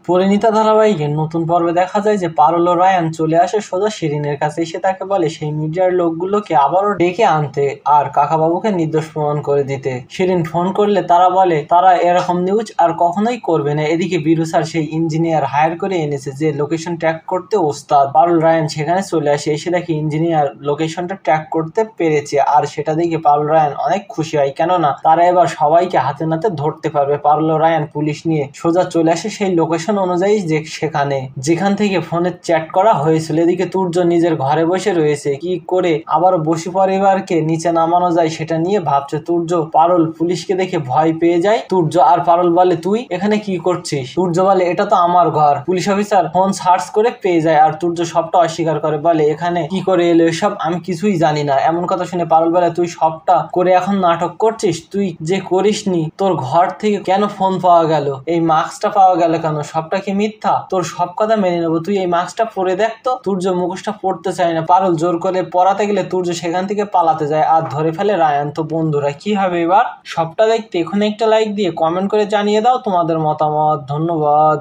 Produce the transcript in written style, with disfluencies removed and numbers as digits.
পরিণীতা ধারাবাহিকের নতুন পর্বে দেখা যায় যে পারুল ও রায়ান চলে আসে সোজা শিরিনের কাছে, এসে তাকে বলে সেই মিডিয়ার লোকগুলোকে আবারও ডেকে আনতে আর কাকাবাবুকে নির্দোষ প্রমাণ করে দিতে। শিরিন ফোন করলে তারা বলে তারা এরকম নিউজ আর কখনোই করবে না। এদিকে বীরু স্যার সেই ইঞ্জিনিয়ার হায়ার করে এনেছে যে লোকেশন ট্র্যাক করতে ওস্তাদ। পারুল রায়ান সেখানে চলে আসে, এসে দেখে ইঞ্জিনিয়ার লোকেশনটা ট্র্যাক করতে পেরেছে আর সেটা দেখে পারুল রায়ান অনেক খুশি হয়, কেননা তারা এবার সবাইকে হাতে নাতে ধরতে পারবে। পারুল রায়ান পুলিশ নিয়ে সোজা চলে আসে সেই লোকেশন অনুযায়ী সেখানে যেখান থেকে ফোনে চ্যাট করা হয়েছিল। এদিকে তুর্য নিজের ঘরে বসে রয়েছে, কি করে আবার বসু পরিবারকে নিচে নামানো যায় সেটা নিয়ে ভাবছে। তুর্য পারুল পুলিশকে দেখে ভয় পেয়ে যায়। তুর্য আর পারুল বলে তুই এখানে কি করছিস? তুর্য বলে এটা তো আমার ঘর। পুলিশ অফিসার ফোন সার্চ করে পেয়ে যায় আর তুর্য সবটা অস্বীকার করে, বলে এখানে কি করে এলো এসব আমি কিছুই জানি না। এমন কথা শুনে পারুল বলে তুই সবটা করে এখন নাটক করছিস? তুই যে করিসনি, তোর ঘর থেকে কেন ফোন পাওয়া গেল, এই মাস্কটা পাওয়া গেল কেন, সবটা কি মিথ্যা? তোর সব কথা মেনে নেবো, তুই এই মাস্কটা পরে দেখ তো। তুর্য মুখোশটা পড়তে চায় না, পারুল জোর করে পরাতে গেলে তুর্য সেখান থেকে পালাতে যায় আর ধরে ফেলে রায়ান। তো বন্ধুরা কি হবে এবার? সবটা দেখতে এখানে একটা লাইক দিয়ে কমেন্ট করে জানিয়ে দাও তোমাদের মতামত। ধন্যবাদ।